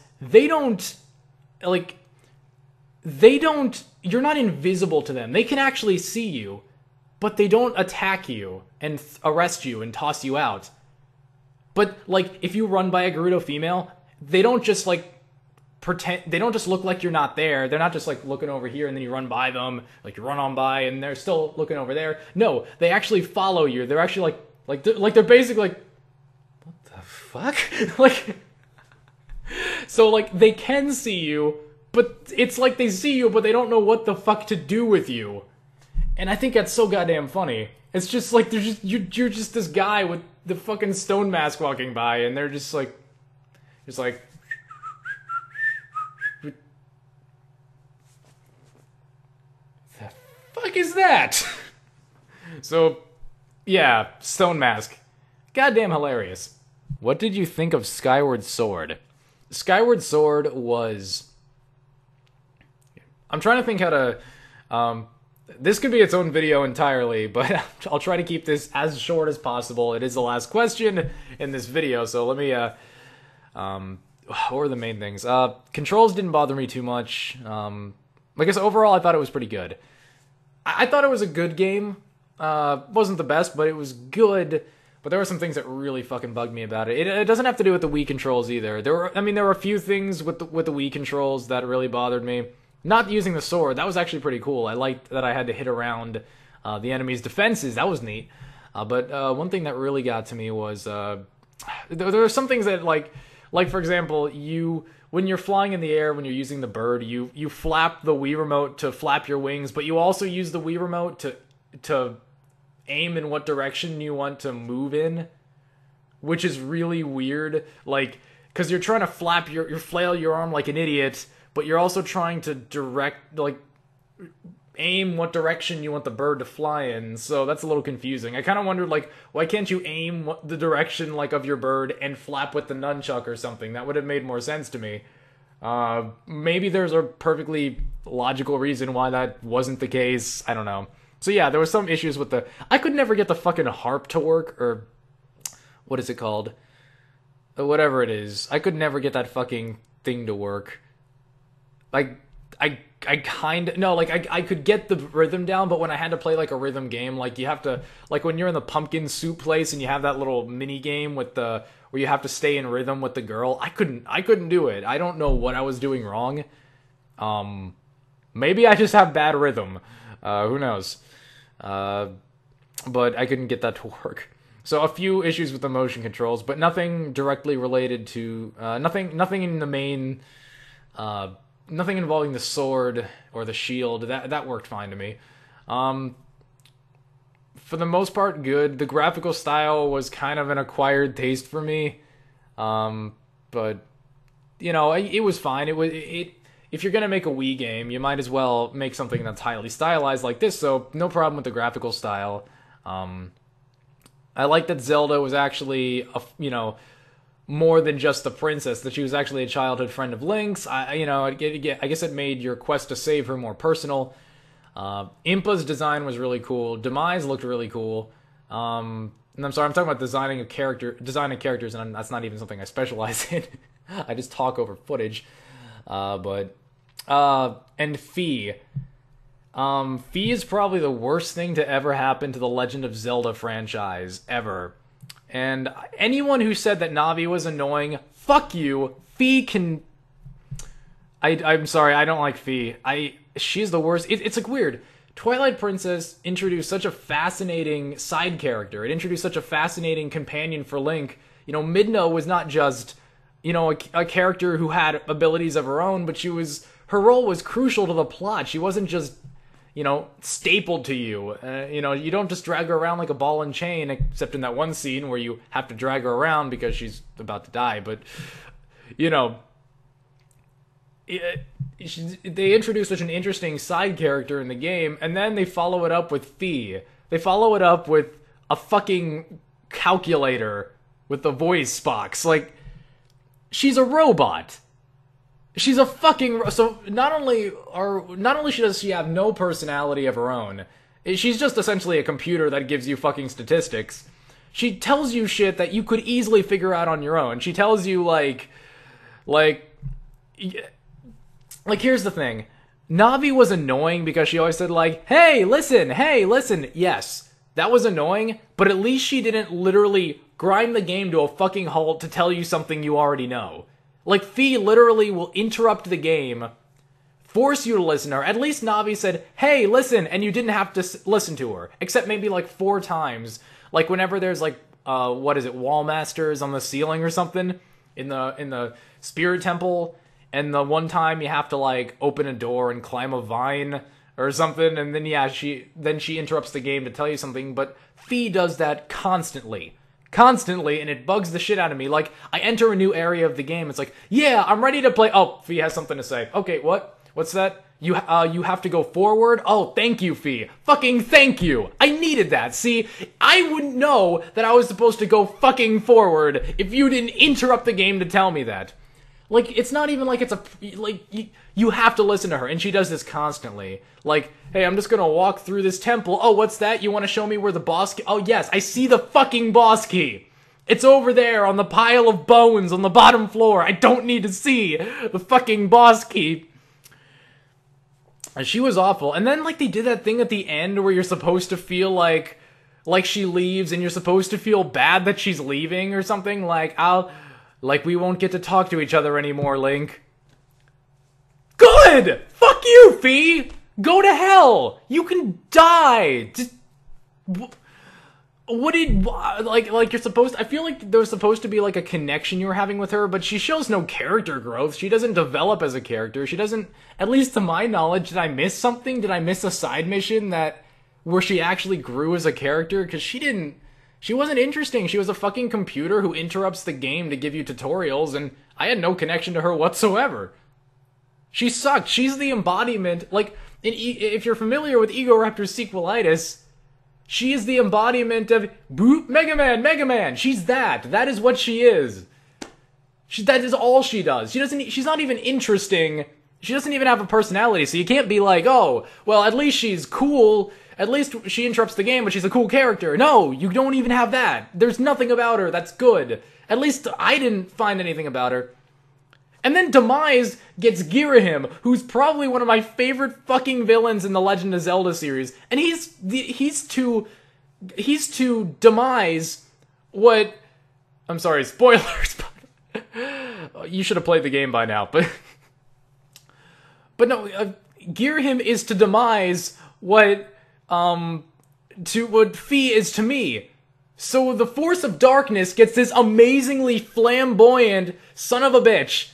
you're not invisible to them. They can actually see you, but they don't attack you and arrest you and toss you out. But, if you run by a Gerudo female, they don't just, pretend, they don't just look like you're not there. They're not just, looking over here and then you run by them, you run on by and they're still looking over there. No, they actually follow you. They're actually, they're basically, what the fuck? So, they can see you, but it's like they see you, but they don't know what the fuck to do with you. And I think that's so goddamn funny. It's just you're just this guy with the fucking stone mask walking by, and they're just like, the fuck is that? So, yeah, stone mask. Goddamn hilarious. What did you think of Skyward Sword? Skyward Sword was... I'm trying to think how to... this could be its own video entirely, but I'll try to keep this as short as possible. It is the last question in this video, so let me... what were the main things? Controls didn't bother me too much. I guess overall I thought it was pretty good. I thought it was a good game. Wasn't the best, but it was good. But there were some things that really fucking bugged me about it. It doesn't have to do with the Wii controls either. There were a few things with the Wii controls that really bothered me. Not using the sword, that was actually pretty cool. I liked that I had to hit around the enemy's defenses. That was neat. But one thing that really got to me was there were some things that Like, for example, when you're flying in the air, when you're using the bird, you flap the Wii remote to flap your wings, but you also use the Wii remote to aim in what direction you want to move in, which is really weird. Like, because you're trying to flap your flail your arm like an idiot, but you're also trying to aim what direction you want the bird to fly in, so that's a little confusing. I kind of wondered, like, why can't you aim the direction, like, of your bird and flap with the nunchuck or something? That would have made more sense to me. Maybe there's a perfectly logical reason why that wasn't the case. I don't know. So yeah, there were some issues with I could never get the fucking harp to work, or what is it called? Whatever it is. I could never get that fucking thing to work. Like, I could get the rhythm down, but when I had to play, like, a rhythm game, like, you have to, like, when you're in the pumpkin soup place and you have that little mini game where you have to stay in rhythm with the girl, I couldn't do it. I don't know what I was doing wrong. Maybe I just have bad rhythm. Who knows? But I couldn't get that to work. So a few issues with the motion controls, but nothing directly related to, nothing in the main, nothing involving the sword or the shield. That worked fine to me. For the most part, good. The graphical style was kind of an acquired taste for me. But, you know, it was fine. If you're gonna make a Wii game, you might as well make something that's highly stylized like this, so no problem with the graphical style. I like that Zelda was actually, more than just the princess, that she was actually a childhood friend of Link's. I guess it made your quest to save her more personal. Impa's design was really cool. Demise looked really cool. And I'm sorry, I'm talking about designing characters, and that's not even something I specialize in. I just talk over footage. And Fee. Fee is probably the worst thing to ever happen to the Legend of Zelda franchise, ever. And anyone who said that Navi was annoying, fuck you. Fee can... I'm sorry, I don't like Fee. She's the worst. It's like weird. Twilight Princess introduced such a fascinating side character. It introduced such a fascinating companion for Link. You know, Midna was not just, a character who had abilities of her own, but her role was crucial to the plot. She wasn't just, stapled to you. You don't just drag her around like a ball and chain, except in that one scene where you have to drag her around because she's about to die. But, they introduce such an interesting side character in the game, and then they follow it up with Fee. They follow it up with a fucking calculator with the voice box. Like, she's a robot. She's a fucking... So, not only does she have no personality of her own, she's just essentially a computer that gives you fucking statistics. She tells you shit that you could easily figure out on your own. She tells you, like, here's the thing. Navi was annoying because she always said, like, hey, listen. Yes, that was annoying, but at least she didn't literally grind the game to a fucking halt to tell you something you already know. Like, Fee literally will interrupt the game, force you to listen to her. At least Navi said, hey, listen, and you didn't have to listen to her. Except maybe, like, 4 times. Like, whenever there's, like, wall masters on the ceiling or something in the Spirit Temple, and the one time you have to, like, open a door and climb a vine or something, and then, yeah, she interrupts the game to tell you something, but Fee does that constantly, and it bugs the shit out of me. Like, I enter a new area of the game, it's like, yeah, I'm ready to play. Oh, Fee has something to say. Okay, what's that? You have to go forward? Oh, thank you, Fee. Fucking thank you. I needed that. See, I wouldn't know that I was supposed to go fucking forward if you didn't interrupt the game to tell me that. Like, it's not even like you have to listen to her, and she does this constantly. Like, hey, I'm just gonna walk through this temple. Oh, what's that? You want to show me where the boss key? Oh, yes, I see the fucking boss key. It's over there on the pile of bones on the bottom floor. I don't need to see the fucking boss key. And she was awful. And then, like, they did that thing at the end where you're supposed to feel like she leaves, and you're supposed to feel bad that she's leaving or something. Like, we won't get to talk to each other anymore, Link. Good! Fuck you, Fee! Go to hell! You can die! what did, like you're supposed, I feel like there's supposed to be like a connection you're having with her, but she shows no character growth. She doesn't develop as a character. She doesn't, at least to my knowledge, did I miss something? Did I miss a side mission where she actually grew as a character? Because she wasn't interesting. She was a fucking computer who interrupts the game to give you tutorials, and I had no connection to her whatsoever. She sucked. She's the embodiment, like, if you're familiar with Egoraptor's sequelitis, she is the embodiment of Boop Mega Man, Mega Man. She's that. That is what she is. That is all she does. She's not even interesting. She doesn't even have a personality, so you can't be like, oh, well, at least she's cool. At least she interrupts the game, but she's a cool character. No, you don't even have that. There's nothing about her that's good. At least I didn't find anything about her. And then Demise gets Girahim, who's probably one of my favorite fucking villains in the Legend of Zelda series. And he's to Demise what, I'm sorry, spoilers, but you should have played the game by now, but no, Girahim is to Demise what Fi is to me. So the Force of Darkness gets this amazingly flamboyant son of a bitch.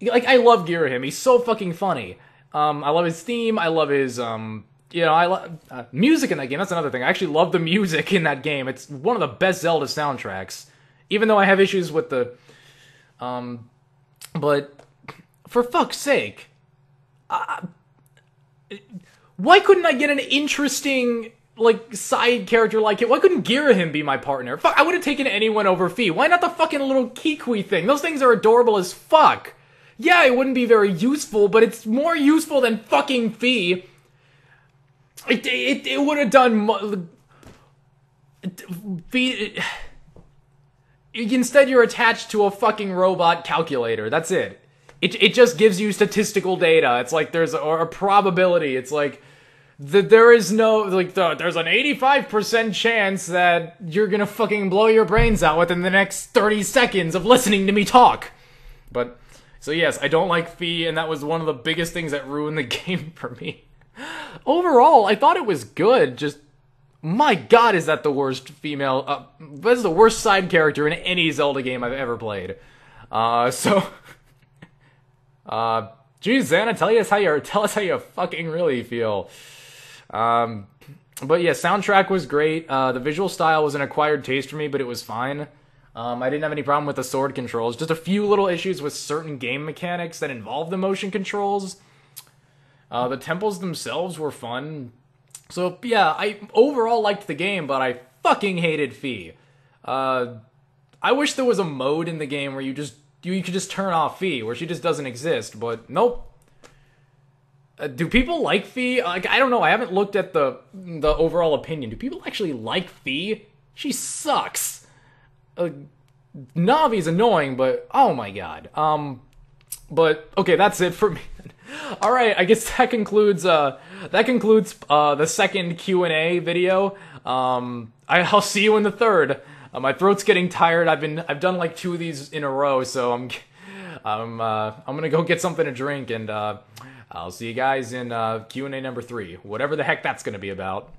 Like, I love Girahim. He's so fucking funny. I love his theme. I love his, I love music in that game. That's another thing. I actually love the music in that game. It's one of the best Zelda soundtracks. Even though I have issues with the, but for fuck's sake, why couldn't I get an interesting, like, side character like it? Why couldn't Girahim be my partner? Fuck, I would have taken anyone over Fi. Why not the fucking little Kikwi thing? Those things are adorable as fuck. Yeah, it wouldn't be very useful, but it's more useful than fucking Fi. It would have done... Fi... Instead, you're attached to a fucking robot calculator. That's it. It just gives you statistical data. It's like there's a probability. It's like... There is no... Like, there's an 85% chance that you're gonna fucking blow your brains out within the next 30 seconds of listening to me talk. But... So yes, I don't like Fi, and that was one of the biggest things that ruined the game for me. Overall, I thought it was good, just... My god, is that the worst female... that is the worst side character in any Zelda game I've ever played. Geez, Xana, tell us how you fucking really feel. But yeah, soundtrack was great. The visual style was an acquired taste for me, but it was fine. I didn't have any problem with the sword controls. Just a few little issues with certain game mechanics that involve the motion controls. The temples themselves were fun. So, yeah, I overall liked the game, but I fucking hated Fi. I wish there was a mode in the game where you could just turn off Fi, where she just doesn't exist, but nope. Do people like Fi? Like, I don't know, I haven't looked at the overall opinion. Do people actually like Fi? She sucks. Navi's annoying, but oh my god. But okay, that's it for me. All right, I guess that concludes the second Q&A video. I'll see you in the third. My throat's getting tired. I've done like 2 of these in a row, so I'm gonna go get something to drink, and I'll see you guys in Q&A number 3, whatever the heck that's gonna be about.